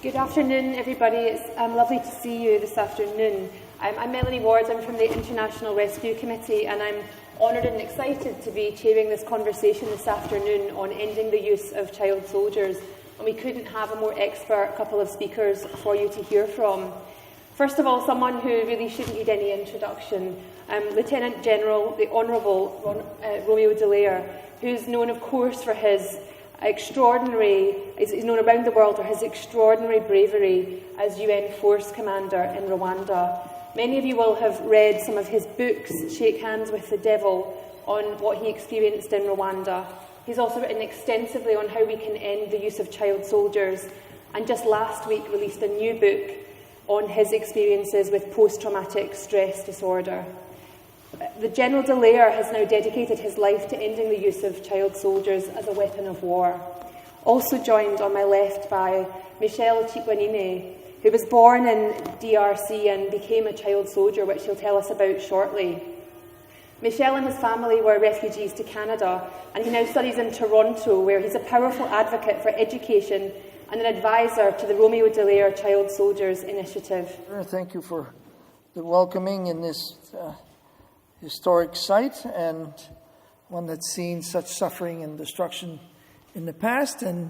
Good afternoon, everybody. It's lovely to see you this afternoon. I'm Melanie Ward. I'm from the International Rescue Committee, and I'm honoured and excited to be chairing this conversation this afternoon on ending the use of child soldiers. And we couldn't have a more expert couple of speakers for you to hear from. First of all, someone who really shouldn't need any introduction, Lieutenant General, the Honourable Romeo Dallaire, who's known, of course, for his is known around the world for his extraordinary bravery as UN Force Commander in Rwanda. Many of you will have read some of his books, Shake Hands with the Devil, on what he experienced in Rwanda. He's also written extensively on how we can end the use of child soldiers, and just last week released a new book on his experiences with post-traumatic stress disorder. The General Dallaire has now dedicated his life to ending the use of child soldiers as a weapon of war. Also joined on my left by Michelle Chikwanine, who was born in DRC and became a child soldier, which he'll tell us about shortly. Michelle and his family were refugees to Canada, and he now studies in Toronto, where he's a powerful advocate for education and an advisor to the Romeo Dallaire Child Soldiers Initiative. Thank you for the welcoming in this historic site, and one that's seen such suffering and destruction in the past, and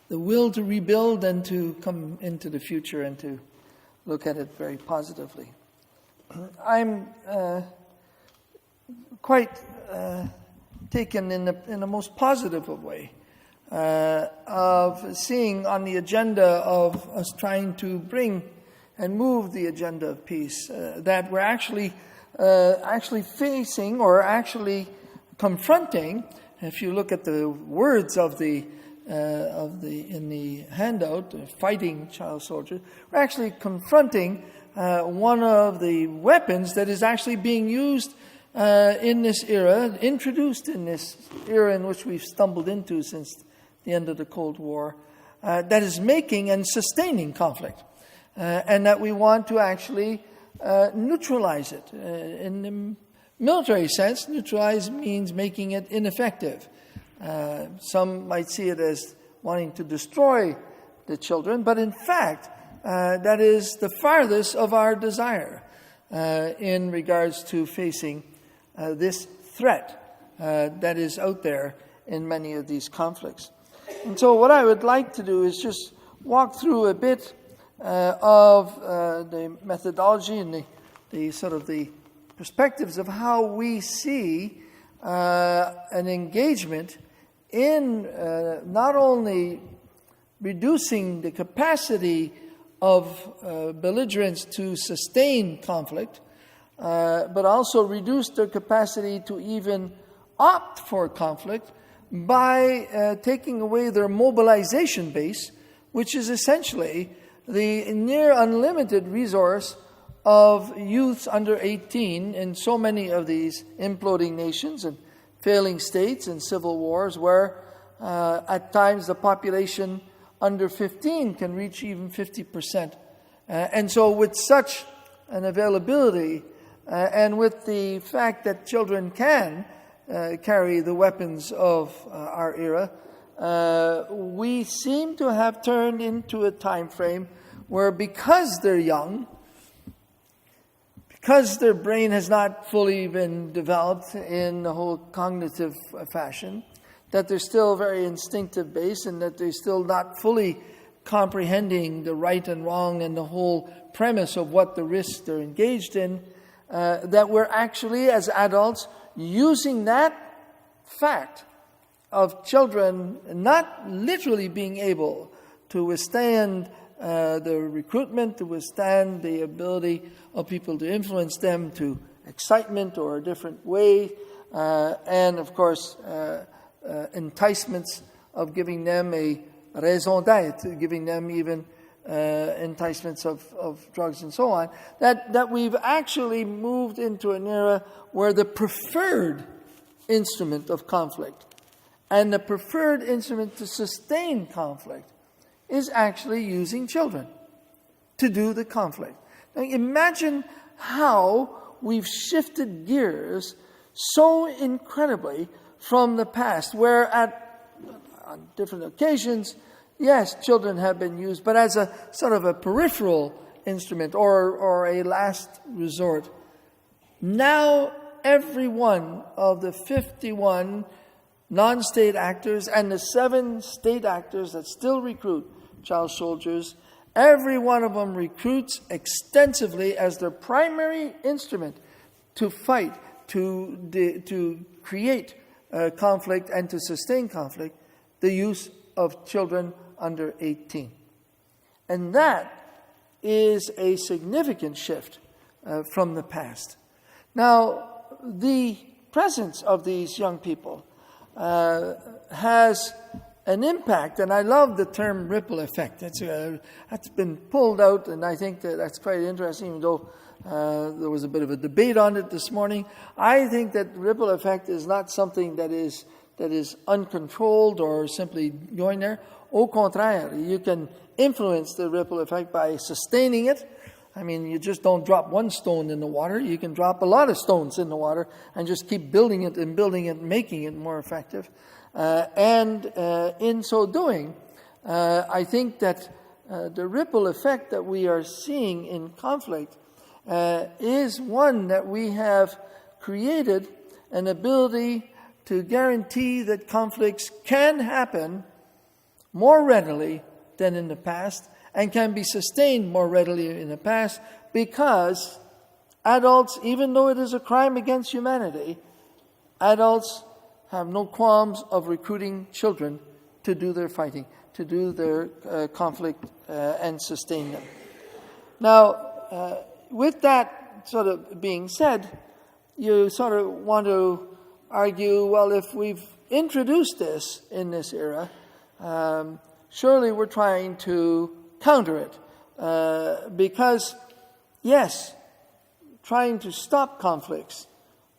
the will to rebuild and to come into the future and to look at it very positively. I'm quite taken in the most positive of way of seeing on the agenda of us trying to bring and move the agenda of peace that we're actually facing or actually confronting. If you look at the words in the handout, fighting child soldiers, we're actually confronting one of the weapons that is actually being used in this era, introduced in this era in which we've stumbled into since the end of the Cold War, that is making and sustaining conflict, and that we want to actually neutralize it. In the military sense, neutralize means making it ineffective. Some might see it as wanting to destroy the children, but in fact, that is the farthest of our desire in regards to facing this threat that is out there in many of these conflicts. And so what I would like to do is just walk through a bit of the methodology and the sort of the perspectives of how we see an engagement in not only reducing the capacity of belligerents to sustain conflict, but also reduce their capacity to even opt for conflict by taking away their mobilization base, which is essentially the near unlimited resource of youths under 18 in so many of these imploding nations and failing states and civil wars, where at times the population under 15 can reach even 50%. And so with such an availability and with the fact that children can carry the weapons of our era, we seem to have turned into a time frame where, because they're young, because their brain has not fully been developed in the whole cognitive fashion, that they're still very instinctive based and that they're still not fully comprehending the right and wrong and the whole premise of what the risks they're engaged in, that we're actually, as adults, using that fact of children not literally being able to withstand the recruitment, to withstand the ability of people to influence them to excitement or a different way, and of course enticements of giving them a raison d'être, giving them even enticements of drugs and so on, that we've actually moved into an era where the preferred instrument of conflict and the preferred instrument to sustain conflict is actually using children to do the conflict. Now imagine how we've shifted gears so incredibly from the past, where on different occasions yes, children have been used, but as a sort of a peripheral instrument or a last resort. Now, every one of the 51 non-state actors and the 7 state actors that still recruit child soldiers, every one of them recruits extensively as their primary instrument to fight, to create conflict and to sustain conflict, the use of children under 18. And that is a significant shift from the past. Now, the presence of these young people has an impact, and I love the term ripple effect. That's been pulled out, and I think that's quite interesting, even though there was a bit of a debate on it this morning. I think that ripple effect is not something that is uncontrolled or simply going there. Au contraire, you can influence the ripple effect by sustaining it. I mean, you just don't drop one stone in the water. You can drop a lot of stones in the water and just keep building it and making it more effective. And in so doing, I think that the ripple effect that we are seeing in conflict is one that we have created an ability to guarantee that conflicts can happen more readily than in the past and can be sustained more readily in the past because adults, even though it is a crime against humanity, adults have no qualms of recruiting children to do their fighting, to do their conflict and sustain them. Now, with that sort of being said, you sort of want to argue, well, if we've introduced this in this era, surely we're trying to counter it. Because, yes, trying to stop conflicts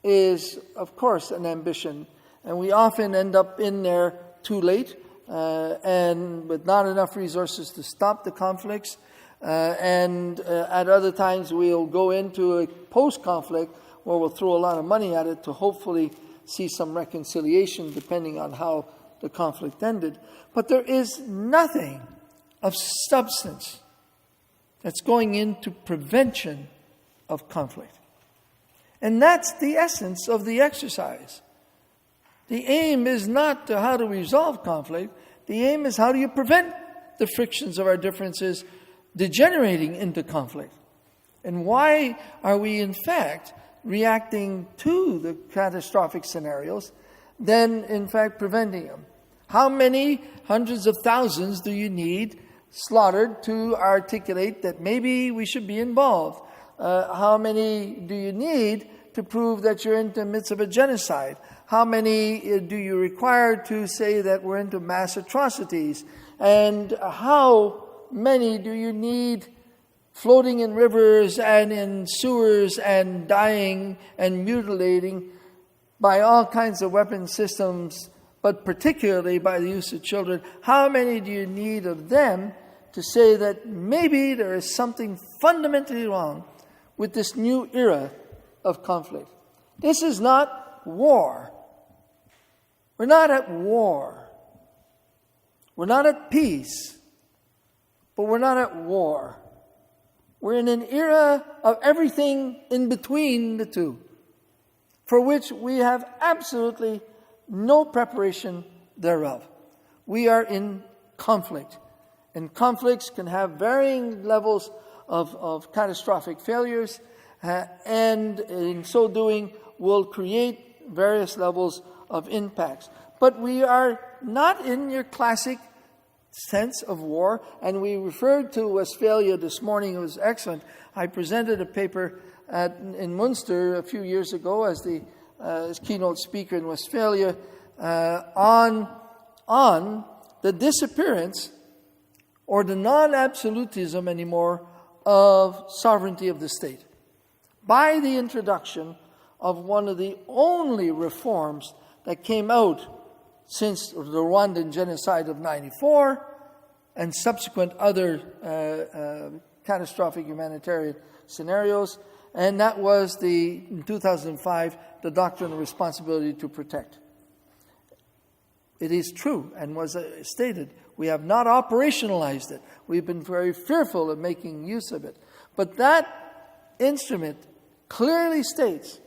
is, of course, an ambition. And we often end up in there too late and with not enough resources to stop the conflicts. And at other times we'll go into a post-conflict where we'll throw a lot of money at it to hopefully see some reconciliation depending on how the conflict ended. But there is nothing of substance that's going into prevention of conflict. And that's the essence of the exercise. The aim is not to how to resolve conflict. The aim is how do you prevent the frictions of our differences degenerating into conflict. And why are we, in fact, reacting to the catastrophic scenarios than, in fact, preventing them? How many hundreds of thousands do you need slaughtered to articulate that maybe we should be involved? How many do you need to prove that you're in the midst of a genocide? How many do you require to say that we're into mass atrocities? And how many do you need floating in rivers and in sewers and dying and mutilating by all kinds of weapon systems, but particularly by the use of children? How many do you need of them to say that maybe there is something fundamentally wrong with this new era of conflict? This is not war. We're not at war. We're not at peace. But we're not at war. We're in an era of everything in between the two, for which we have absolutely no preparation thereof. We are in conflict. And conflicts can have varying levels of catastrophic failures, and in so doing will create various levels of impacts. But we are not in your classic sense of war, and we referred to Westphalia this morning. It was excellent. I presented a paper in Munster a few years ago as the keynote speaker in Westphalia on the disappearance or the non-absolutism anymore of sovereignty of the state by the introduction of one of the only reforms that came out since the Rwandan genocide of 1994 and subsequent other catastrophic humanitarian scenarios, and that was in 2005, the doctrine of responsibility to protect. It is true and was stated We have not operationalized it. We've been very fearful of making use of it. But that instrument clearly states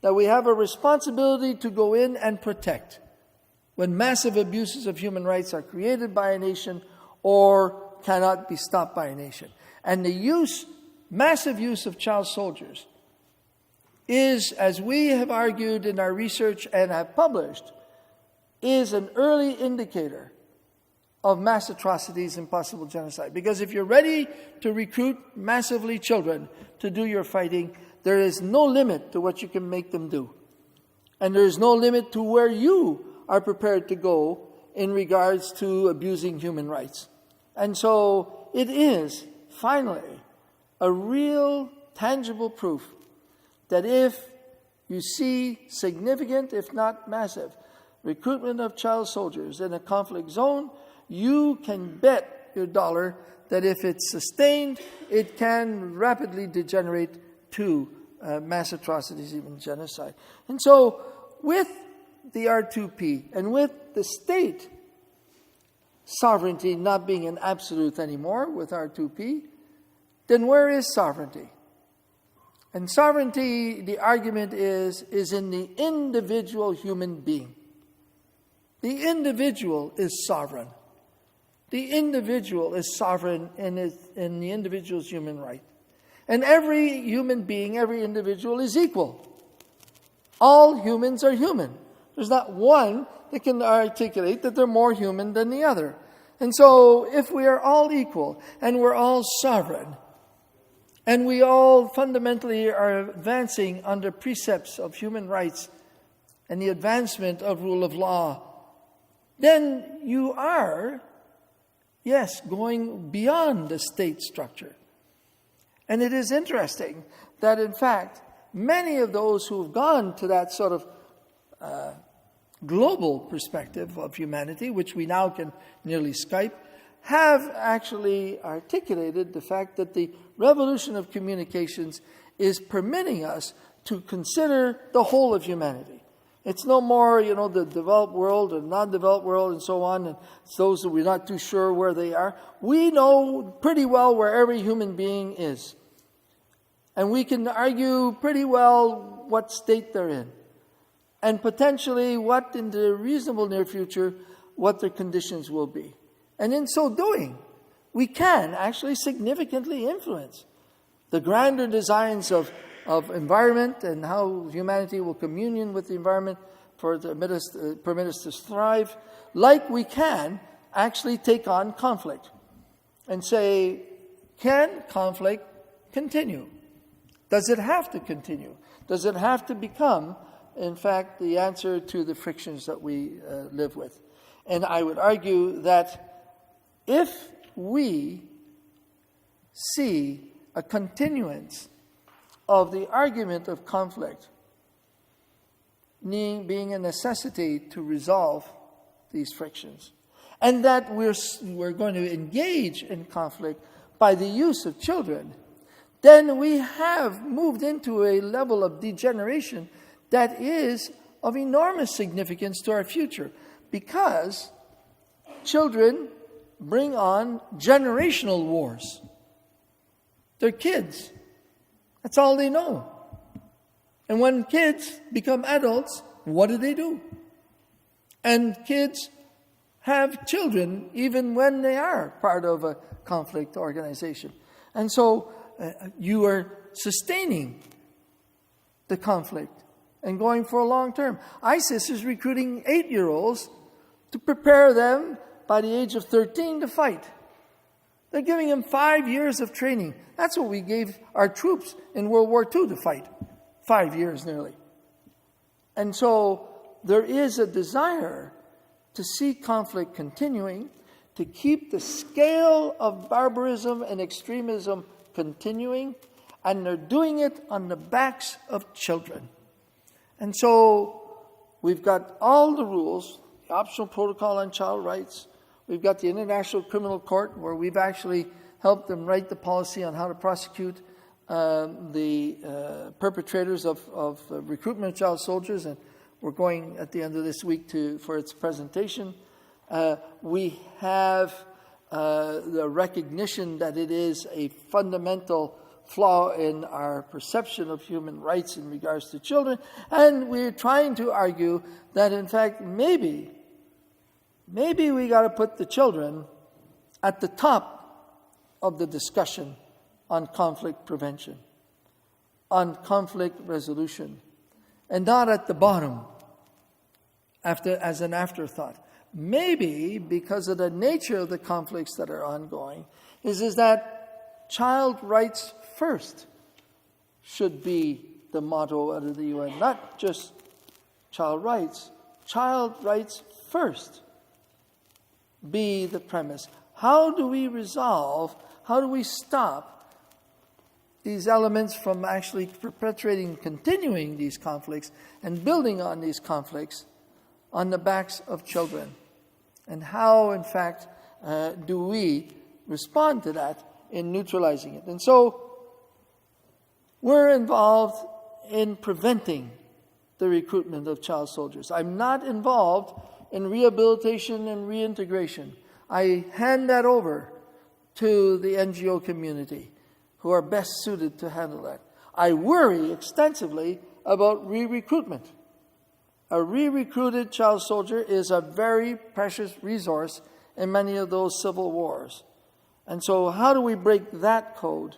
that we have a responsibility to go in and protect when massive abuses of human rights are created by a nation or cannot be stopped by a nation. And the massive use of child soldiers is, as we have argued in our research and have published, is an early indicator of mass atrocities and possible genocide. Because if you're ready to recruit massively children to do your fighting, there is no limit to what you can make them do. And there is no limit to where you are prepared to go in regards to abusing human rights. And so it is, finally, a real, tangible proof that if you see significant, if not massive, recruitment of child soldiers in a conflict zone, you can bet your dollar that if it's sustained, it can rapidly degenerate to mass atrocities, even genocide. And so, with the R2P and with the state sovereignty not being an absolute anymore with R2P, then where is sovereignty? And sovereignty, the argument is in the individual human being. The individual is sovereign. The individual is sovereign in the individual's human right. And every human being, every individual is equal. All humans are human. There's not one that can articulate that they're more human than the other. And so if we are all equal and we're all sovereign, and we all fundamentally are advancing under precepts of human rights and the advancement of rule of law, then you are, yes, going beyond the state structure. And it is interesting that, in fact, many of those who have gone to that sort of global perspective of humanity, which we now can nearly Skype, have actually articulated the fact that the revolution of communications is permitting us to consider the whole of humanity. It's no more, the developed world and non-developed world and so on, and it's those that we're not too sure where they are. We know pretty well where every human being is. And we can argue pretty well what state they're in. And potentially what, in the reasonable near future, what their conditions will be. And in so doing, we can actually significantly influence the grander designs of environment and how humanity will commune with the environment for to permit us to thrive, like we can actually take on conflict and say, can conflict continue? Does it have to continue? Does it have to become, in fact, the answer to the frictions that we live with? And I would argue that if we see a continuance of the argument of conflict being a necessity to resolve these frictions, and that we're going to engage in conflict by the use of children, then we have moved into a level of degeneration that is of enormous significance to our future, because children bring on generational wars. They're kids. That's all they know. And when kids become adults, what do? And kids have children even when they are part of a conflict organization. And so you are sustaining the conflict and going for a long term. ISIS is recruiting 8-year-olds to prepare them by the age of 13 to fight. They're giving them 5 years of training. That's what we gave our troops in World War II to fight. 5 years nearly. And so there is a desire to see conflict continuing, to keep the scale of barbarism and extremism continuing, and they're doing it on the backs of children. And so we've got all the rules, the optional protocol on child rights. We've got the International Criminal Court, where we've actually helped them write the policy on how to prosecute the perpetrators of recruitment of child soldiers, and we're going at the end of this week for its presentation. We have the recognition that it is a fundamental flaw in our perception of human rights in regards to children, and we're trying to argue that, in fact, maybe we got to put the children at the top of the discussion on conflict prevention, on conflict resolution, and not at the bottom as an afterthought. Maybe because of the nature of the conflicts that are ongoing, is that child rights first should be the motto out of the UN, not just child rights first be the premise. How do we stop these elements from actually perpetuating, continuing these conflicts and building on these conflicts on the backs of children? And how, in fact, do we respond to that in neutralizing it? And so we're involved in preventing the recruitment of child soldiers. I'm not involved in rehabilitation and reintegration. I hand that over to the NGO community, who are best suited to handle that. I worry extensively about re-recruitment. A re-recruited child soldier is a very precious resource in many of those civil wars. And so how do we break that code?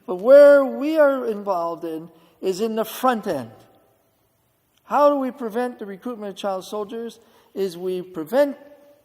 But where we are involved in is in the front end. How do we prevent the recruitment of child soldiers? Is we prevent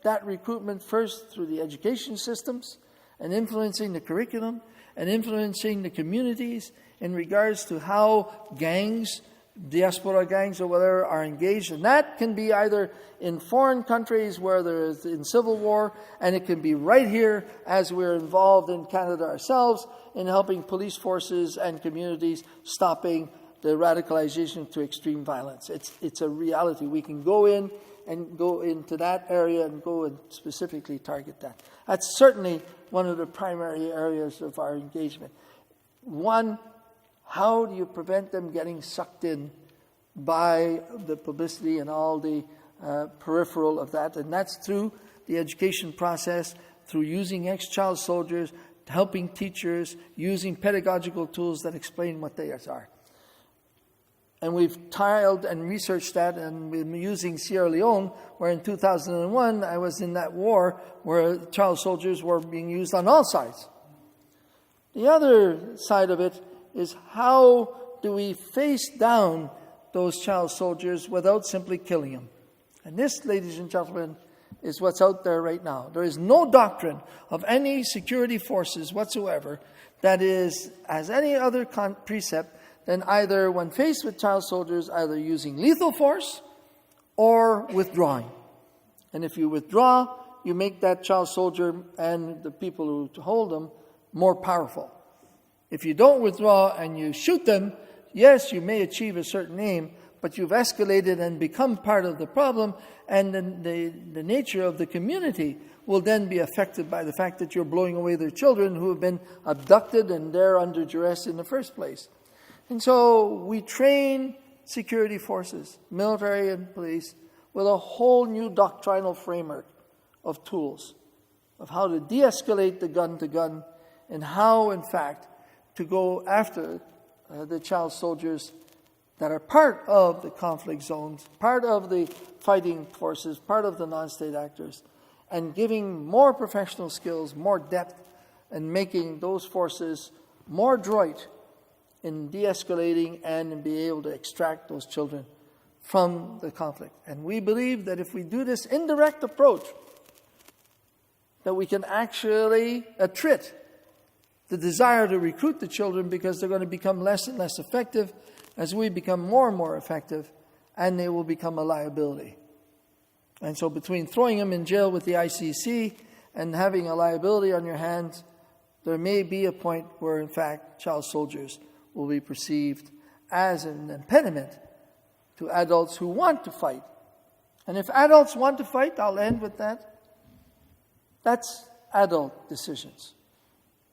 that recruitment first through the education systems and influencing the curriculum and influencing the communities in regards to how gangs, diaspora gangs or whatever, are engaged. And that can be either in foreign countries where there is in civil war, and it can be right here as we're involved in Canada ourselves in helping police forces and communities stopping the radicalization to extreme violence. It's a reality. We can go in and go into that area and go and specifically target that. That's certainly one of the primary areas of our engagement. One, how do you prevent them getting sucked in by the publicity and all the peripheral of that? And that's through the education process, through using ex-child soldiers, helping teachers, using pedagogical tools that explain what they are. And we've trialed and researched that, and we've been using Sierra Leone, where in 2001 I was in that war where child soldiers were being used on all sides. The other side of it is how do we face down those child soldiers without simply killing them? And this, ladies and gentlemen, is what's out there right now. There is no doctrine of any security forces whatsoever that has any other precept than either, when faced with child soldiers, either using lethal force or withdrawing. And if you withdraw, you make that child soldier and the people who hold them more powerful. If you don't withdraw and you shoot them, yes, you may achieve a certain aim, but you've escalated and become part of the problem, and the nature of the community will then be affected by the fact that you're blowing away their children who have been abducted and they're under duress in the first place. And so we train security forces, military and police, with a whole new doctrinal framework of tools of how to de-escalate the gun-to-gun and how, in fact, to go after the child soldiers that are part of the conflict zones, part of the fighting forces, part of the non-state actors, and giving more professional skills, more depth, and making those forces more adroit in de-escalating and in being able to extract those children from the conflict. And we believe that if we do this indirect approach, that we can actually attrit the desire to recruit the children, because they're going to become less and less effective as we become more and more effective, and they will become a liability. And so between throwing them in jail with the ICC and having a liability on your hands, there may be a point where, in fact, child soldiers will be perceived as an impediment to adults who want to fight. And if adults want to fight, I'll end with that. That's adult decisions,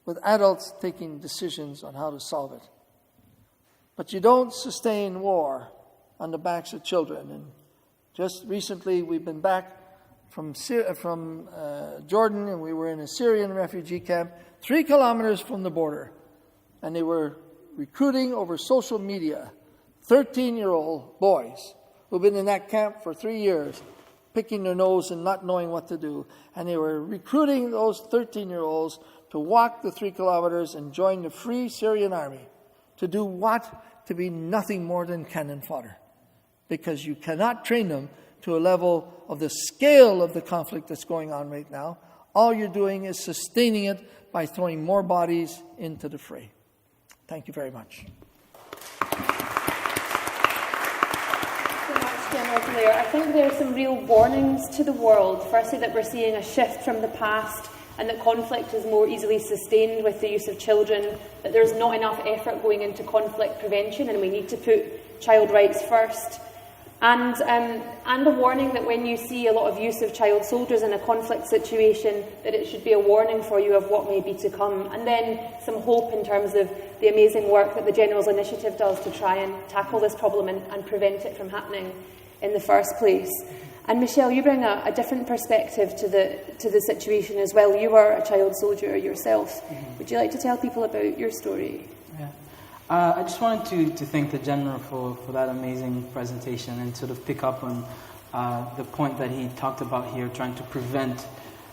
with adults taking decisions on how to solve it. But you don't sustain war on the backs of children. And just recently we've been back from Jordan, and we were in a Syrian refugee camp 3 kilometers from the border. And they were recruiting over social media 13-year-old boys who've been in that camp for 3 years, picking their nose and not knowing what to do. And they were recruiting those 13-year-olds to walk the 3 kilometers and join the Free Syrian Army. To do what? To be nothing more than cannon fodder. Because you cannot train them to a level of the scale of the conflict that's going on right now. All you're doing is sustaining it by throwing more bodies into the fray. Thank you very much. I think there are some real warnings to the world. Firstly, that we're seeing a shift from the past and that conflict is more easily sustained with the use of children, that there's not enough effort going into conflict prevention and we need to put child rights first. And a warning that when you see a lot of use of child soldiers in a conflict situation, that it should be a warning for you of what may be to come. And then some hope in terms of the amazing work that the General's Initiative does to try and tackle this problem and prevent it from happening in the first place. And Michelle, you bring a different perspective to the situation as well. You were a child soldier yourself. Mm-hmm. Would you like to tell people about your story? Yeah. I just wanted to thank the General for that amazing presentation and sort of pick up on the point that he talked about here, trying to prevent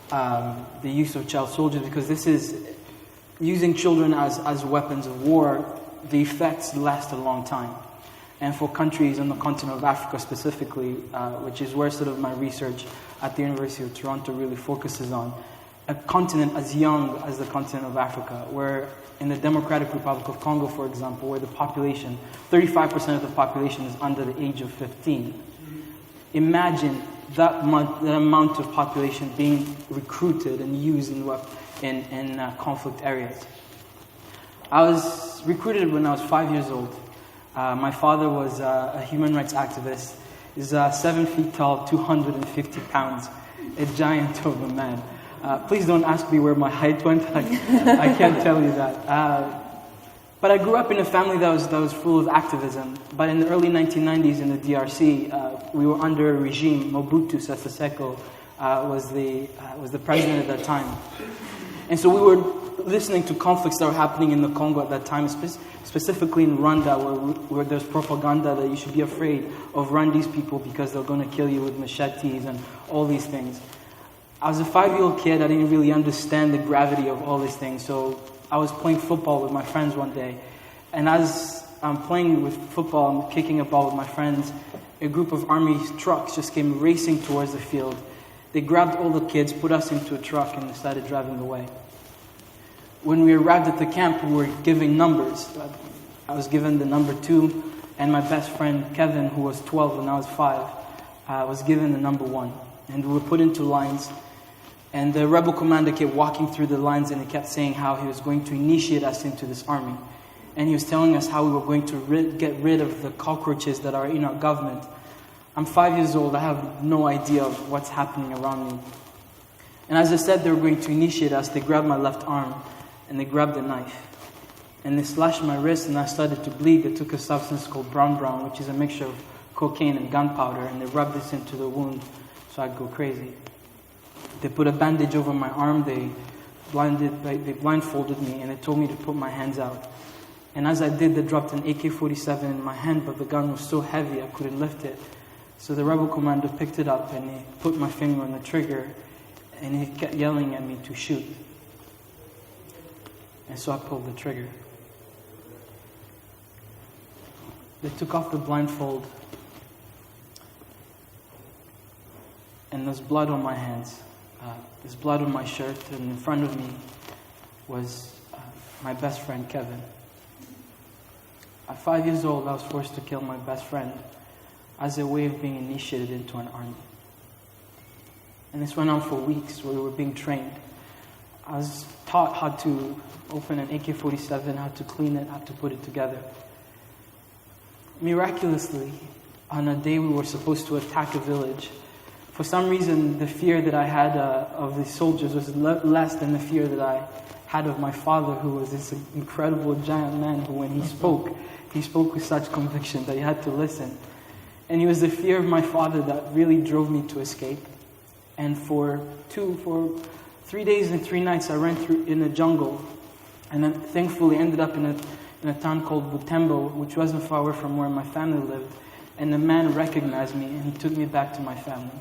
the use of child soldiers, because this is using children as weapons of war. The effects last a long time. And for countries on the continent of Africa specifically, which is where sort of my research at the University of Toronto really focuses on, a continent as young as the continent of Africa, where in the Democratic Republic of Congo, for example, where the population, 35% of the population is under the age of 15. Imagine that amount of population being recruited and used in conflict areas. I was recruited when I was 5 years old. My father was a human rights activist. He's 7 feet tall, 250 pounds, a giant of a man. Please don't ask me where my height went. I can't tell you that. But I grew up in a family that was full of activism. But in the early 1990s in the DRC, we were under a regime. Mobutu Sese Seko was the president at that time. And so we were listening to conflicts that were happening in the Congo at that time, specifically in Rwanda, where there's propaganda that you should be afraid of Rwandese people because they're going to kill you with machetes and all these things. I was a 5-year-old kid. I didn't really understand the gravity of all these things. So I was playing football with my friends one day. And as I'm playing with football and kicking a ball with my friends, a group of army trucks just came racing towards the field. They grabbed all the kids, put us into a truck, and started driving away. When we arrived at the camp, we were given numbers. I was given the number 2, and my best friend, Kevin, who was 12 when I was 5, was given the number 1. And we were put into lines. And the rebel commander kept walking through the lines, and he kept saying how he was going to initiate us into this army. And he was telling us how we were going to get rid of the cockroaches that are in our government. I'm 5 years old. I have no idea of what's happening around me. And as I said they were going to initiate us, they grabbed my left arm, and they grabbed a knife. And they slashed my wrist, and I started to bleed. They took a substance called brown, which is a mixture of cocaine and gunpowder, and they rubbed this into the wound so I'd go crazy. They put a bandage over my arm, they blindfolded me, and they told me to put my hands out. And as I did, they dropped an AK-47 in my hand, but the gun was so heavy I couldn't lift it. So the rebel commander picked it up, and he put my finger on the trigger, and he kept yelling at me to shoot. And so I pulled the trigger. They took off the blindfold, and there's blood on my hands. There's blood on my shirt, and in front of me was my best friend, Kevin. At 5 years old, I was forced to kill my best friend as a way of being initiated into an army. And this went on for weeks where we were being trained. I was taught how to open an AK-47, how to clean it, how to put it together. Miraculously, on a day we were supposed to attack a village, for some reason, the fear that I had of the soldiers was less than the fear that I had of my father, who was this incredible giant man who, when he spoke with such conviction that you had to listen. And it was the fear of my father that really drove me to escape. And for 3 days and 3 nights, I ran through in a jungle, and then thankfully ended up in a town called Butembo, which wasn't far away from where my family lived. And the man recognized me, and he took me back to my family.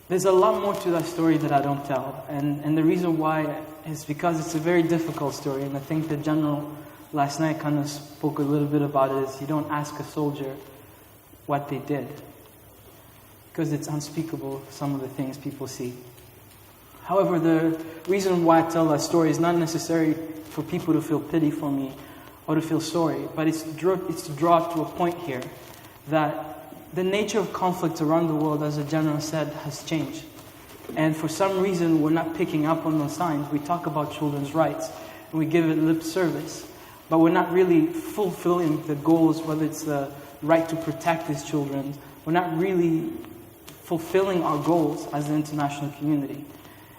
There's a lot more to that story that I don't tell, and the reason why is because it's a very difficult story, and I think the general last night kind of spoke a little bit about it, is you don't ask a soldier what they did, because it's unspeakable, some of the things people see. However, the reason why I tell that story is not necessarily for people to feel pity for me or to feel sorry, but it's to draw to a point here that the nature of conflict around the world, as the general said, has changed. And for some reason, we're not picking up on those signs. We talk about children's rights, and we give it lip service, but we're not really fulfilling the goals, whether it's the right to protect these children. We're not really fulfilling our goals as an international community.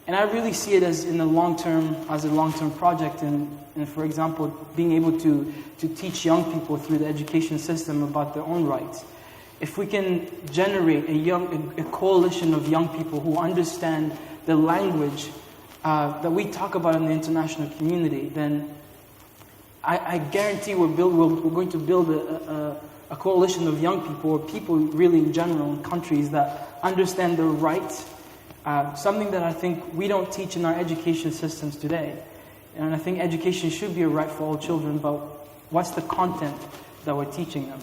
And I really see it as a long-term project, and for example, being able to teach young people through the education system about their own rights. If we can generate a coalition of young people who understand the language that we talk about in the international community, then I guarantee we're going to build a coalition of young people, or people really in general in countries that understand their rights. Something that I think we don't teach in our education systems today. And I think education should be a right for all children, but what's the content that we're teaching them?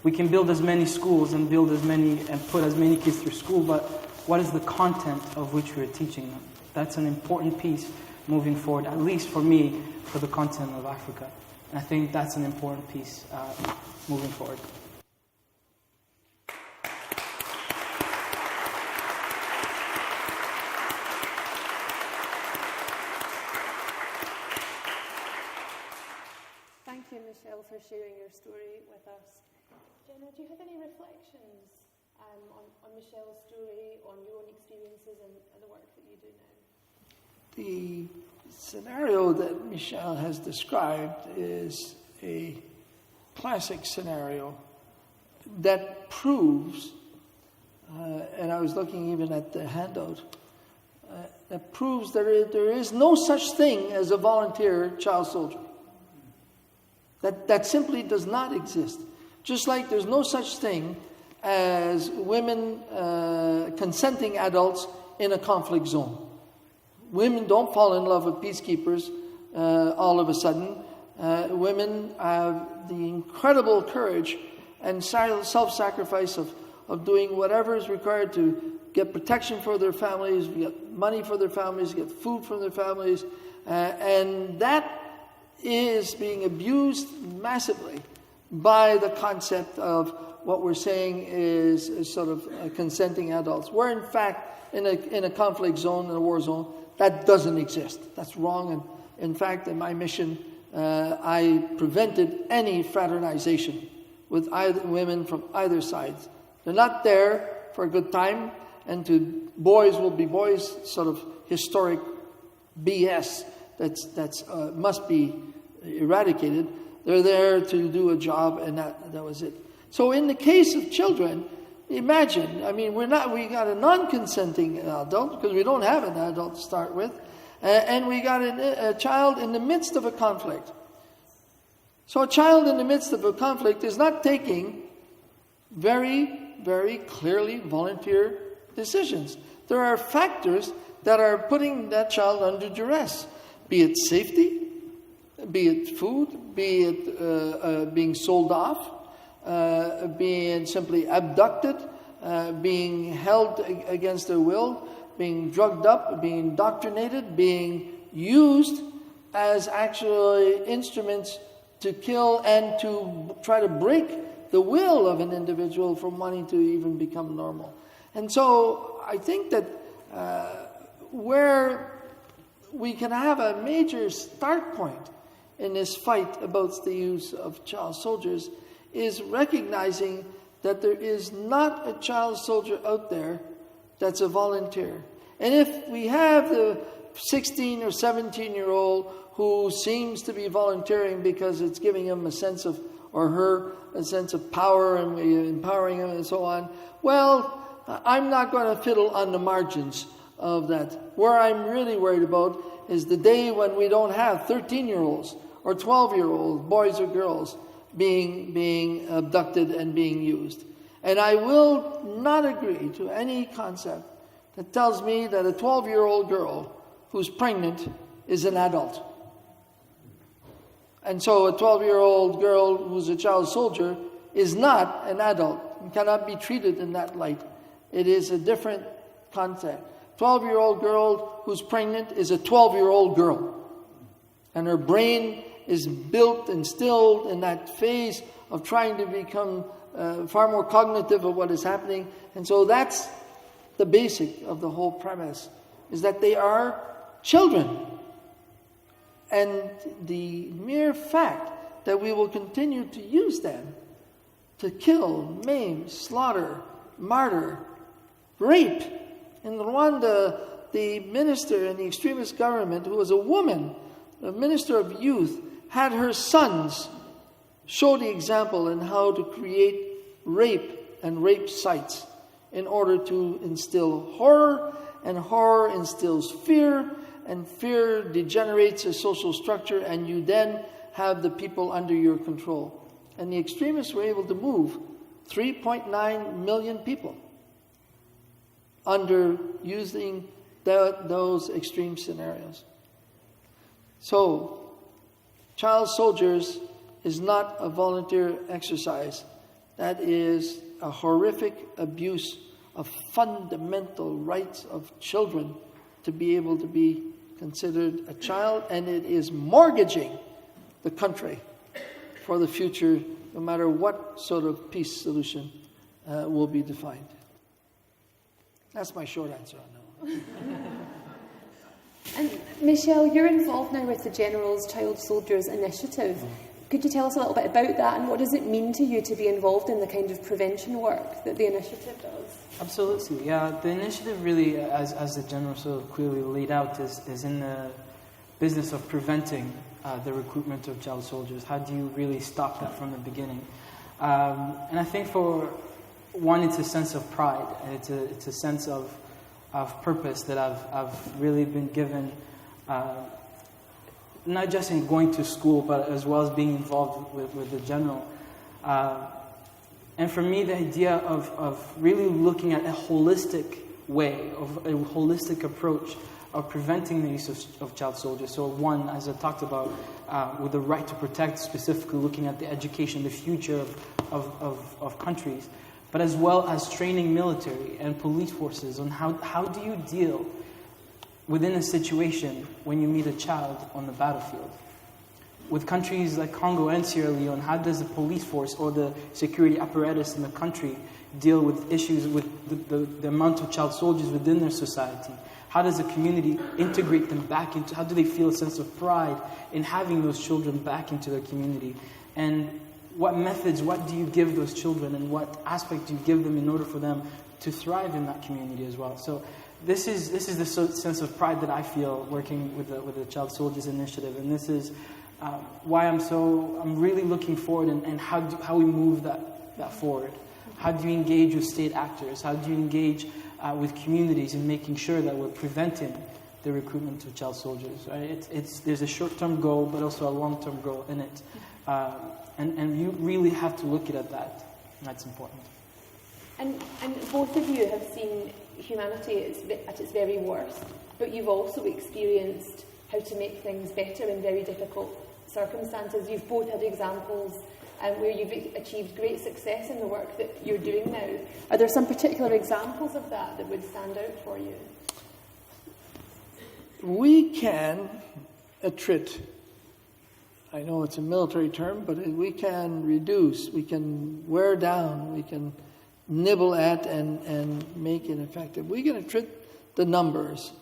We can build as many schools and put as many kids through school, but what is the content of which we're teaching them? That's an important piece moving forward, at least for me, for the continent of Africa. And I think that's an important piece moving forward. Thank you, Michelle, for sharing your story with us. Jenna, do you have any reflections on Michelle's story, on your own experiences and the work that you do now? The scenario that Michelle has described is a classic scenario that proves, and I was looking even at the handout, that proves that there is no such thing as a volunteer child soldier. That simply does not exist. Just like there's no such thing as women consenting adults in a conflict zone. Women don't fall in love with peacekeepers all of a sudden. Women have the incredible courage and self-sacrifice of doing whatever is required to get protection for their families, get money for their families, get food for their families, and that is being abused massively by the concept of what we're saying is sort of consenting adults. Where in fact, in a conflict zone, in a war zone, that doesn't exist. That's wrong. And in fact, in my mission, I prevented any fraternization with either women from either side. They're not there for a good time, and to boys will be boys, sort of historic BS that's must be eradicated. They're there to do a job, and that was it. So in the case of children, imagine, I mean, we got a non-consenting adult, because we don't have an adult to start with, and we got a child in the midst of a conflict. So a child in the midst of a conflict is not taking very, very clearly volunteer decisions. There are factors that are putting that child under duress, be it safety, be it food, be it being sold off, being simply abducted, being held against their will, being drugged up, being indoctrinated, being used as actually instruments to kill and to try to break the will of an individual from wanting to even become normal. And so I think that where we can have a major start point in this fight about the use of child soldiers is recognizing that there is not a child soldier out there that's a volunteer. And if we have the 16 or 17-year-old who seems to be volunteering because it's giving him a sense of, or her, a sense of power and empowering him and so on, well, I'm not going to fiddle on the margins of that. Where I'm really worried about is the day when we don't have 13-year-olds or 12-year-old boys or girls being abducted and being used. And I will not agree to any concept that tells me that a 12-year-old girl who's pregnant is an adult. And so a 12-year-old girl who's a child soldier is not an adult and cannot be treated in that light. It is a different concept. 12-year-old girl who's pregnant is a 12-year-old girl. And her brain is built and instilled in that phase of trying to become far more cognitive of what is happening. And so that's the basic of the whole premise, is that they are children. And the mere fact that we will continue to use them to kill, maim, slaughter, martyr, rape. In Rwanda, the minister in the extremist government, who was a woman, a minister of youth, had her sons show the example in how to create rape and rape sites in order to instill horror, and horror instills fear, and fear degenerates a social structure, and you then have the people under your control. And the extremists were able to move 3.9 million people under using those extreme scenarios. So, child soldiers is not a volunteer exercise. That is a horrific abuse of fundamental rights of children to be able to be considered a child, and it is mortgaging the country for the future, no matter what sort of peace solution will be defined. That's my short answer on that one. And Michelle, you're involved now with the General's Child Soldiers Initiative. Could you tell us a little bit about that, and what does it mean to you to be involved in the kind of prevention work that the initiative does? Absolutely, yeah. The initiative really, as the General so clearly laid out, is in the business of preventing the recruitment of child soldiers. How do you really stop that from the beginning? And I think for one, it's a sense of pride, and it's a sense of purpose that I've really been given, not just in going to school, but as well as being involved with the General. And for me, the idea of really looking at a holistic way, of a holistic approach of preventing the use of child soldiers. So one, as I talked about, with the right to protect, specifically looking at the education, the future of countries, but as well as training military and police forces on how do you deal within a situation when you meet a child on the battlefield. With countries like Congo and Sierra Leone, how does the police force or the security apparatus in the country deal with issues with the amount of child soldiers within their society? How does the community integrate them back into, how do they feel a sense of pride in having those children back into their community? And what methods, what do you give those children, and what aspect do you give them in order for them to thrive in that community as well? So this is the sense of pride that I feel working with the Child Soldiers Initiative, and this is why I'm really looking forward, and how we move that forward. How do you engage with state actors? How do you engage with communities in making sure that we're preventing the recruitment of child soldiers? Right? There's a short-term goal, but also a long-term goal in it, and you really have to look at that. That's important. And both of you have seen humanity at its very worst, but you've also experienced how to make things better in very difficult circumstances. You've both had examples where you've achieved great success in the work that you're doing now. Are there some particular examples of that would stand out for you? We can attrit. I know it's a military term, but we can reduce, we can wear down, we can nibble at and make it effective. We can attrit the numbers.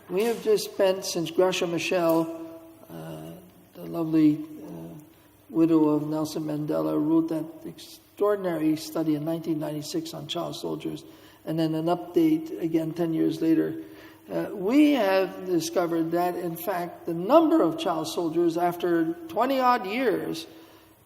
We have just spent, since Gracia Michel, the lovely widow of Nelson Mandela, wrote that extraordinary study in 1996 on child soldiers, and then an update again 10 years later. We have discovered that, in fact, the number of child soldiers after 20-odd years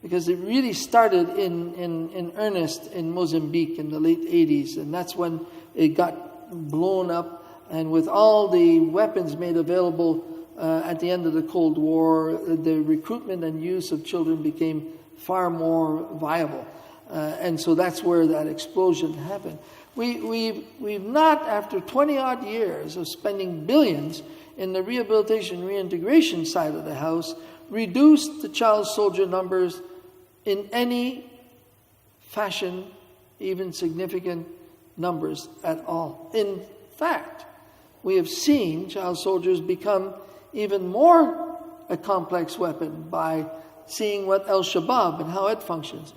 because it really started in earnest in Mozambique in the late 80s, and that's when it got blown up. And with all the weapons made available at the end of the Cold War, the recruitment and use of children became far more viable. And so that's where that explosion happened. We've not, after 20-odd years of spending billions in the rehabilitation, reintegration side of the house, reduced the child soldier numbers in any fashion, even significant numbers at all. In fact, we have seen child soldiers become even more a complex weapon by seeing what Al-Shabaab and how it functions.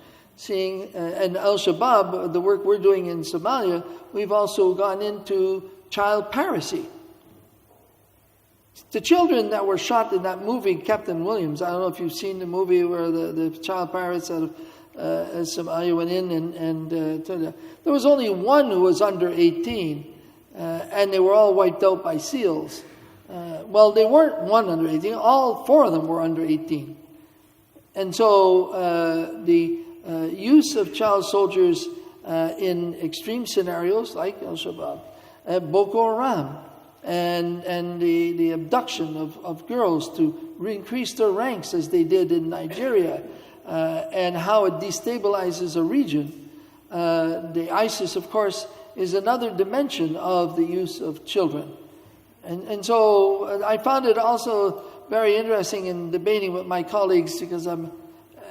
And Al-Shabaab, the work we're doing in Somalia, we've also gone into child piracy. The children that were shot in that movie, Captain Williams, I don't know if you've seen the movie where the child pirates out of Somalia went in and there was only one who was under 18, and they were all wiped out by SEALs. Well, they weren't one under 18, all four of them were under 18. And so the use of child soldiers in extreme scenarios like Al-Shabaab, Boko Haram, and the abduction of girls to increase their ranks as they did in Nigeria, and how it destabilizes a region. The ISIS, of course, is another dimension of the use of children. And so I found it also very interesting in debating with my colleagues, because I'm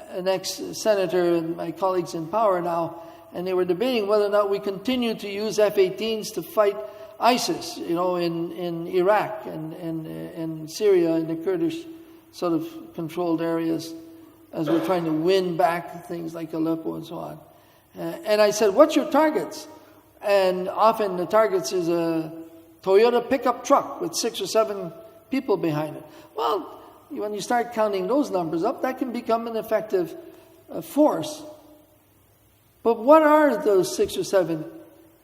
an ex-senator and my colleagues in power now, and they were debating whether or not we continue to use F-18s to fight ISIS, in Iraq and Syria and the Kurdish sort of controlled areas, as we're trying to win back things like Aleppo and so on. And I said, what's your targets? And often the targets is a Toyota pickup truck with 6 or 7 people behind it. Well, when you start counting those numbers up, that can become an effective force. But what are those 6 or 7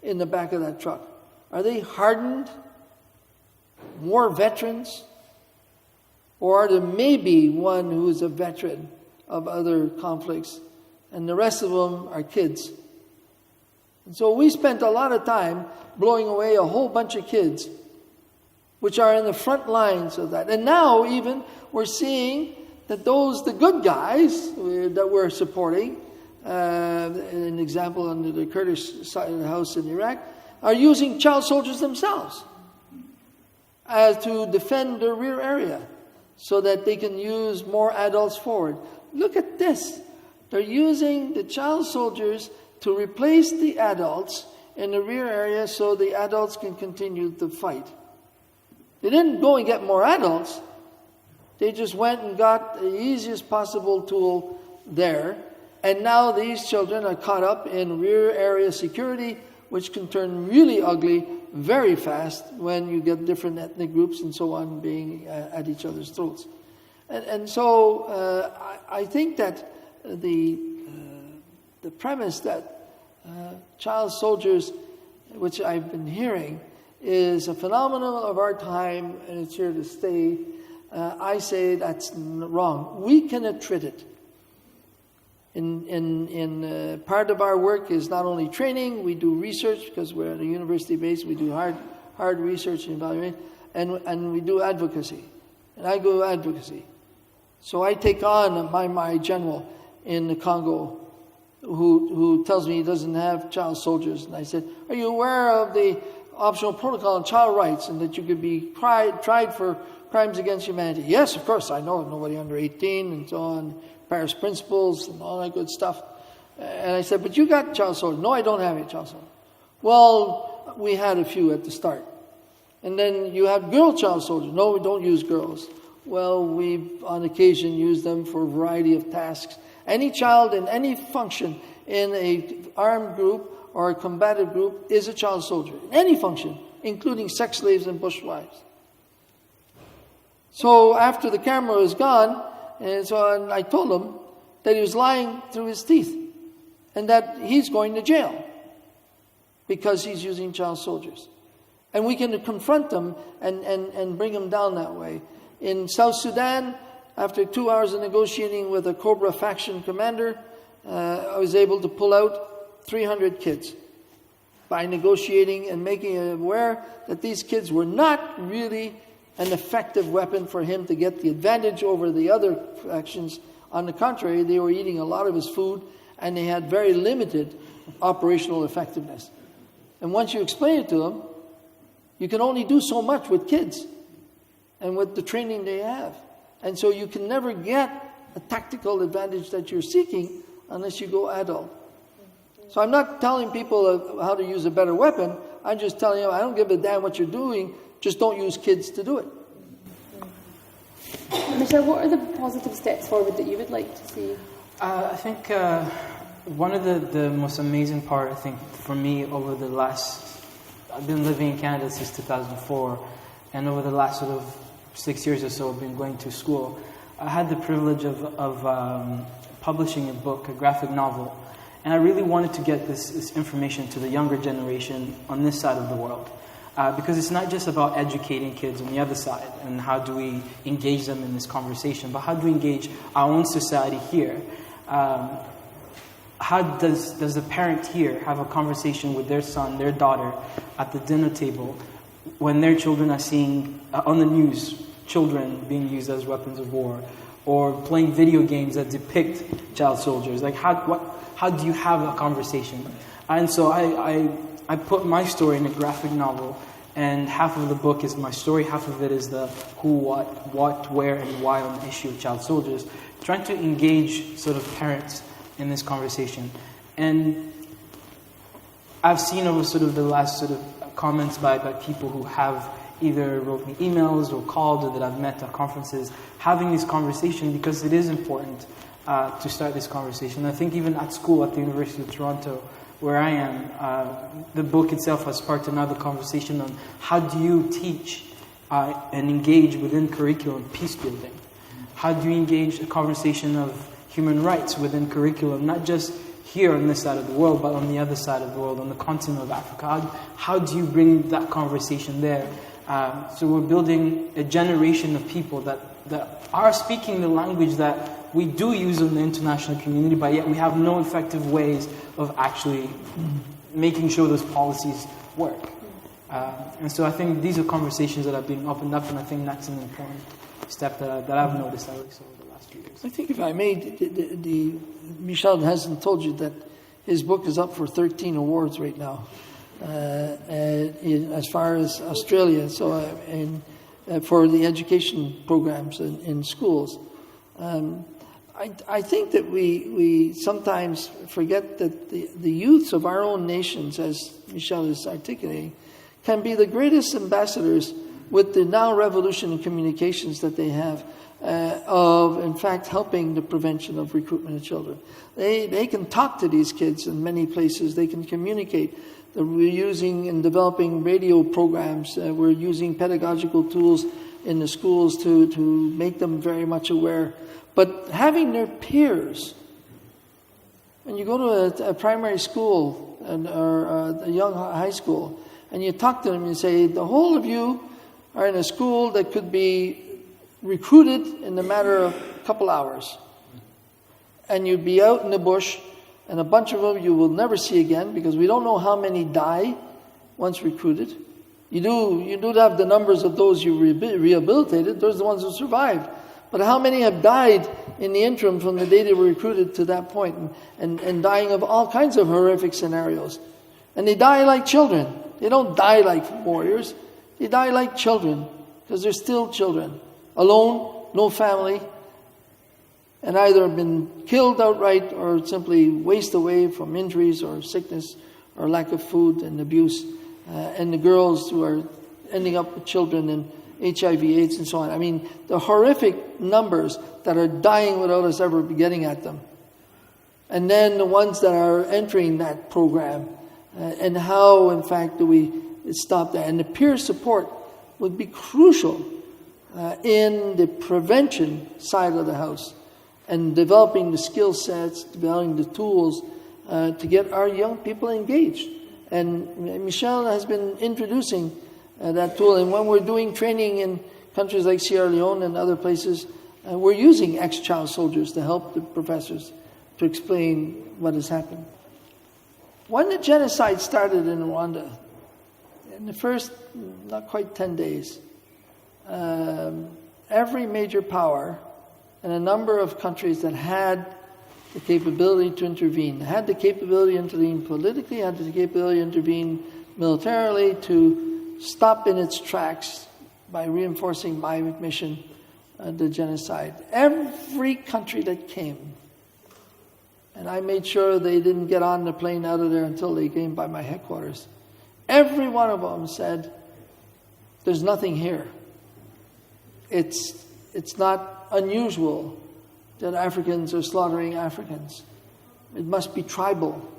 in the back of that truck? Are they hardened war veterans? Or are there maybe one who is a veteran of other conflicts, and the rest of them are kids? And so we spent a lot of time blowing away a whole bunch of kids, which are in the front lines of that. And now even we're seeing that the good guys that we're supporting, an example under the Kurdish side of the house in Iraq, are using child soldiers themselves to defend their rear area so that they can use more adults forward. Look at this. They're using the child soldiers to replace the adults in the rear area so the adults can continue the fight. They didn't go and get more adults. They just went and got the easiest possible tool there. And now these children are caught up in rear area security, which can turn really ugly very fast when you get different ethnic groups and so on being at each other's throats. And so I think that the premise that child soldiers, which I've been hearing, is a phenomenon of our time and it's here to stay. I say that's wrong. We can attrit it. In part of our work is not only training, we do research because we're at a university base. We do hard research and evaluation, and we do advocacy. And I go advocacy. So I take on my general in the Congo who tells me he doesn't have child soldiers. And I said, are you aware of the optional protocol on child rights and that you could be tried for crimes against humanity? Yes, of course, I know. Nobody under 18 and so on. Paris principles and all that good stuff. And I said, but you got child soldiers. No, I don't have any child soldiers. Well, we had a few at the start. And then you have girl child soldiers. No, we don't use girls. Well, we've on occasion used them for a variety of tasks. Any child in any function in an armed group or a combative group is a child soldier. In any function, including sex slaves and bushwives. So after the camera was gone, and so I told him that he was lying through his teeth and that he's going to jail because he's using child soldiers. And we can confront them and bring them down that way. In South Sudan, after 2 hours of negotiating with a Cobra faction commander, I was able to pull out 300 kids by negotiating and making him aware that these kids were not really an effective weapon for him to get the advantage over the other factions. On the contrary, they were eating a lot of his food, and they had very limited operational effectiveness. And once you explain it to them, you can only do so much with kids and with the training they have. And so you can never get a tactical advantage that you're seeking unless you go adult. So I'm not telling people how to use a better weapon. I'm just telling them, I don't give a damn what you're doing, just don't use kids to do it. Michelle, what are the positive steps forward that you would like to see? I think one of the most amazing part, I think, for me over the last... I've been living in Canada since 2004, and over the last sort of 6 years or so, I've been going to school. I had the privilege of publishing a book, a graphic novel, and I really wanted to get this information to the younger generation on this side of the world. Because it's not just about educating kids on the other side and how do we engage them in this conversation, but how do we engage our own society here? How does the parent here have a conversation with their son, their daughter at the dinner table when their children are seeing on the news children being used as weapons of war, or playing video games that depict child soldiers? Like how do you have a conversation? And so I put my story in a graphic novel, and half of the book is my story, half of it is the who, what, where, and why on the issue of child soldiers, trying to engage sort of parents in this conversation. And I've seen over sort of the last sort of comments by people who have either wrote me emails or called, or that I've met at conferences, having this conversation, because it is important to start this conversation. I think even at school, at the University of Toronto, where I am, the book itself has sparked another conversation on how do you teach and engage within curriculum peace building? How do you engage a conversation of human rights within curriculum, not just here on this side of the world, but on the other side of the world, on the continent of Africa? How do you bring that conversation there? So we're building a generation of people that are speaking the language that we do use in the international community, but yet we have no effective ways of actually making sure those policies work. And so I think these are conversations that are being opened up, and I think that's an important step that I've noticed, Alex, over the last few years. I think if I may, Michel hasn't told you that his book is up for 13 awards right now, as far as Australia, so for the education programs in schools. I think that we sometimes forget that the youths of our own nations, as Michel is articulating, can be the greatest ambassadors with the now revolution in communications that they have of, in fact, helping the prevention of recruitment of children. They can talk to these kids in many places. They can communicate. We're using and developing radio programs. We're using pedagogical tools in the schools to make them very much aware. But having their peers, when you go to a primary school or a young high school, and you talk to them and you say, the whole of you are in a school that could be recruited in a matter of a couple hours. And you'd be out in the bush, and a bunch of them you will never see again, because we don't know how many die once recruited. You do have the numbers of those you rehabilitated. Those are the ones who survived. But how many have died in the interim from the day they were recruited to that point, and dying of all kinds of horrific scenarios? And they die like children. They don't die like warriors. They die like children, because they're still children. Alone, no family, and either been killed outright or simply waste away from injuries or sickness or lack of food and abuse. And the girls who are ending up with children and HIV, AIDS, and so on. I mean, the horrific numbers that are dying without us ever getting at them. And then the ones that are entering that program, and how, in fact, do we stop that? And the peer support would be crucial in the prevention side of the house, and developing the skill sets, developing the tools to get our young people engaged. And Michel has been introducing that tool. And when we're doing training in countries like Sierra Leone and other places, We're using ex-child soldiers to help the professors to explain what has happened. When the genocide started in Rwanda, in the first not quite 10 days, every major power and a number of countries that had the capability to intervene, had the capability to intervene politically, had the capability to intervene militarily, to stop in its tracks by reinforcing my mission, the genocide. Every country that came, and I made sure they didn't get on the plane out of there until they came by my headquarters. Every one of them said, there's nothing here. It's not unusual that Africans are slaughtering Africans. It must be tribal.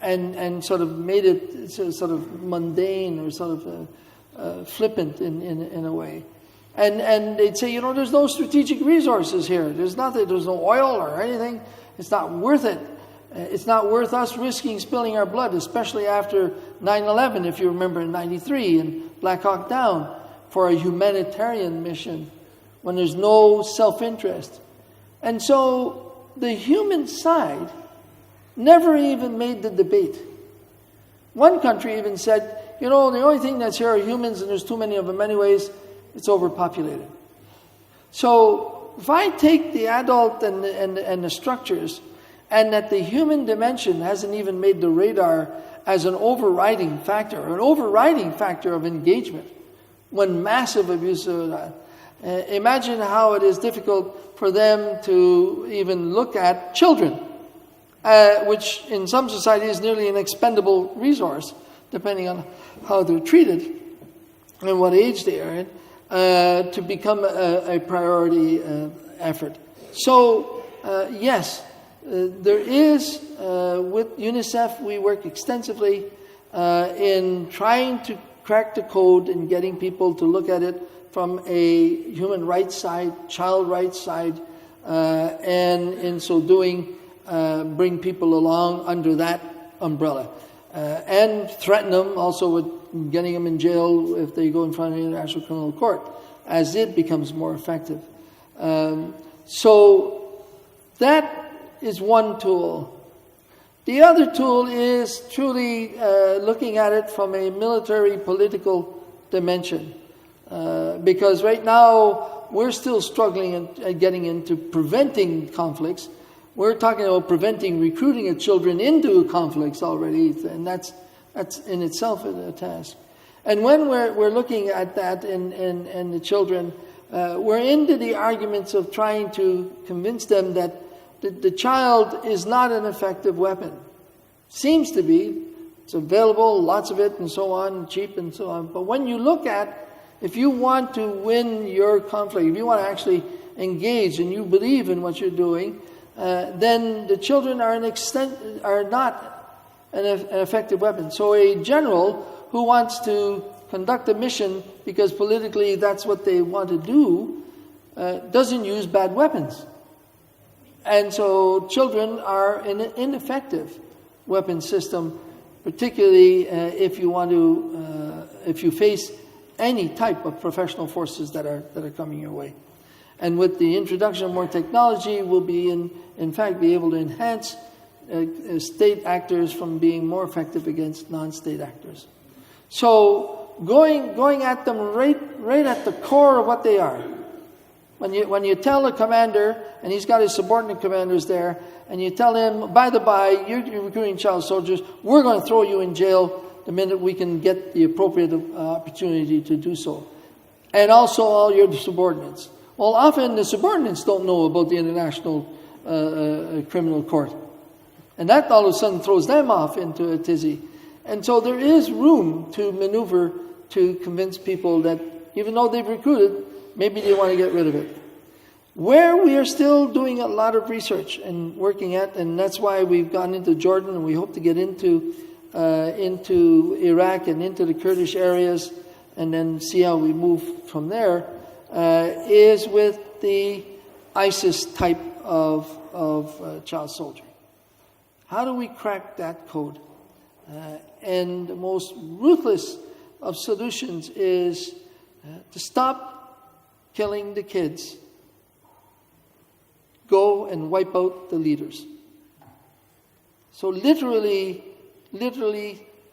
And sort of made it sort of mundane or sort of flippant in a way. And they'd say, there's no strategic resources here. There's no oil or anything. It's not worth it. It's not worth us risking spilling our blood, especially after 9/11, if you remember, in 93 and Black Hawk Down, for a humanitarian mission when there's no self-interest. And so the human side never even made the debate. One country even said, the only thing that's here are humans and there's too many of them anyways, it's overpopulated. So if I take the adult and the structures, and that the human dimension hasn't even made the radar as an overriding factor of engagement when massive abuse of that. Imagine how it is difficult for them to even look at children, which in some societies is nearly an expendable resource, depending on how they're treated and what age they are in, to become a priority effort. So, yes, there is, with UNICEF, we work extensively in trying to crack the code and getting people to look at it from a human rights side, child rights side, and in so doing, bring people along under that umbrella. And threaten them also with getting them in jail if they go in front of the International Criminal Court, as it becomes more effective. So that is one tool. The other tool is truly looking at it from a military political dimension. Because right now we're still struggling at getting into preventing conflicts. We're talking about preventing recruiting of children into conflicts already, and that's in itself a task. And when we're looking at that and the children, we're into the arguments of trying to convince them that the child is not an effective weapon. Seems to be. It's available, lots of it, and so on, cheap and so on. But when you look at, if you want to win your conflict, if you want to actually engage and you believe in what you're doing, then the children are not an effective weapon. So a general who wants to conduct a mission because politically that's what they want to do doesn't use bad weapons. And so children are an ineffective weapon system, particularly if you face any type of professional forces that are coming your way. And with the introduction of more technology, we'll be in fact be able to enhance state actors from being more effective against non-state actors. So going at them right at the core of what they are. When you tell a commander, and he's got his subordinate commanders there, and you tell him, by the by, you're recruiting child soldiers, we're going to throw you in jail the minute we can get the appropriate opportunity to do so. And also all your subordinates. Well, often the subordinates don't know about the International Criminal Court. And that all of a sudden throws them off into a tizzy. And so there is room to maneuver to convince people that even though they've recruited, maybe they want to get rid of it. Where we are still doing a lot of research and working at, and that's why we've gone into Jordan and we hope to get into Iraq and into the Kurdish areas and then see how we move from there, is with the ISIS type of child soldier. How do we crack that code? And the most ruthless of solutions is to stop killing the kids go and wipe out the leaders. So literally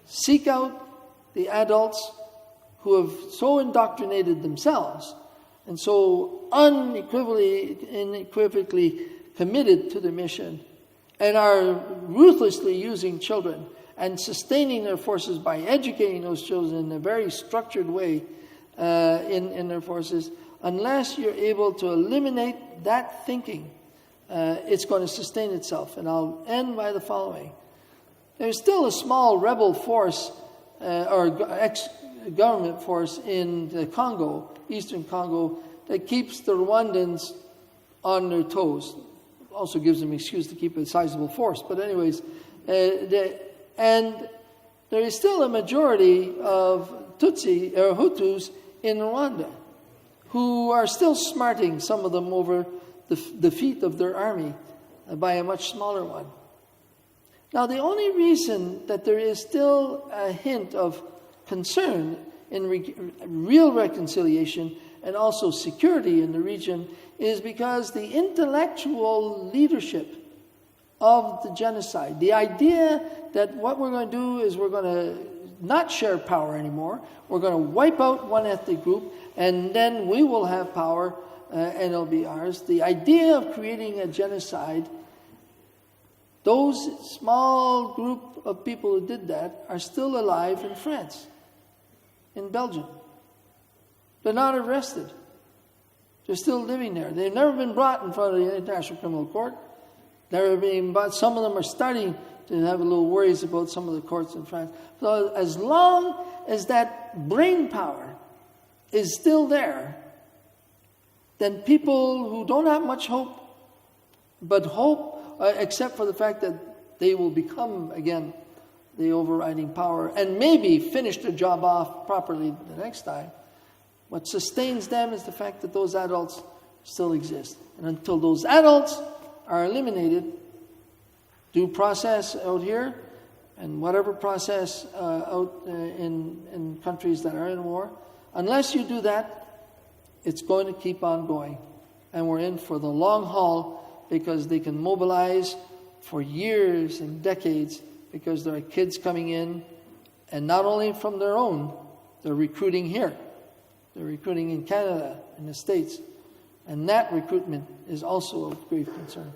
seek out the adults who have so indoctrinated themselves and so unequivocally committed to the mission and are ruthlessly using children and sustaining their forces by educating those children in a very structured way in their forces. Unless you're able to eliminate that thinking, it's going to sustain itself. And I'll end by the following. There's still a small rebel force or ex-government force in the Congo, eastern Congo, that keeps the Rwandans on their toes. Also gives them an excuse to keep a sizable force. But anyways, and there is still a majority of Tutsi or Hutus in Rwanda who are still smarting, some of them, over the defeat of their army by a much smaller one. Now, the only reason that there is still a hint of concern in real reconciliation and also security in the region is because the intellectual leadership of the genocide, the idea that what we're going to do is we're going to not share power anymore, we're going to wipe out one ethnic group, and then we will have power and it'll be ours. The idea of creating a genocide, those small group of people who did that are still alive in France, in Belgium. They're not arrested. They're still living there. They've never been brought in front of the International Criminal Court. They're being brought. Some of them are starting to have a little worries about some of the courts in France. So as long as that brain power is still there, then people who don't have much hope, but hope, except for the fact that they will become again the overriding power and maybe finish their job off properly the next time, what sustains them is the fact that those adults still exist. And until those adults are eliminated, due process out here and whatever process out in countries that are in war, unless you do that, it's going to keep on going. And we're in for the long haul because they can mobilize for years and decades because there are kids coming in, and not only from their own, they're recruiting here. They're recruiting in Canada, in the States. And that recruitment is also of grave concern.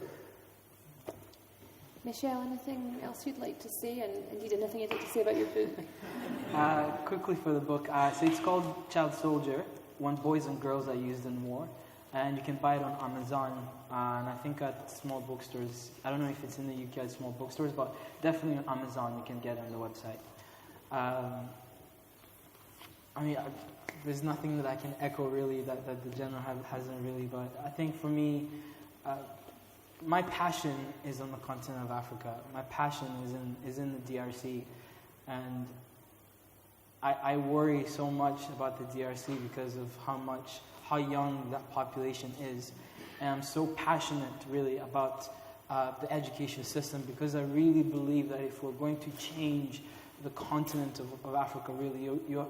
Michelle, anything else you'd like to say? And indeed, anything you'd like to say about your book? Quickly for the book. So it's called Child Soldier, When Boys and Girls Are Used in War. And you can buy it on Amazon, and I think at small bookstores. I don't know if it's in the UK at small bookstores, but definitely on Amazon you can get it on the website. There's nothing that I can echo really that the general hasn't really, but I think for me, my passion is on the continent of Africa. My passion is in the DRC, and I worry so much about the DRC because of how young that population is. And I'm so passionate really about the education system because I really believe that if we're going to change the continent of Africa, really, you're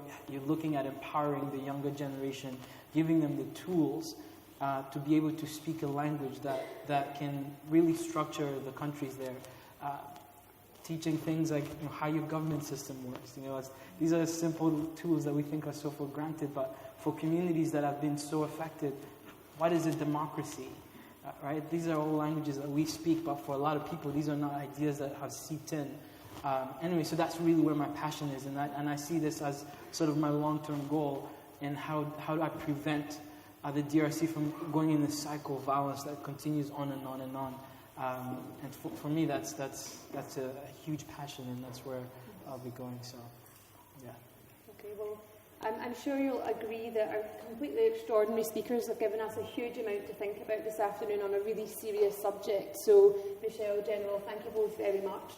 looking at empowering the younger generation, giving them the tools to be able to speak a language that can really structure the countries there. Teaching things like how your government system works. These are simple tools that we think are so for granted, but for communities that have been so affected, what is a democracy? Right? These are all languages that we speak, but for a lot of people, these are not ideas that have seeped in. Anyway, so that's really where my passion is, and I see this as sort of my long-term goal in how do I prevent the DRC from going in this cycle of violence that continues on and on and on. And for me, that's a huge passion, and that's where I'll be going. So, yeah. Okay. Well, I'm sure you'll agree that our completely extraordinary speakers have given us a huge amount to think about this afternoon on a really serious subject. So, Michelle, General, thank you both very much.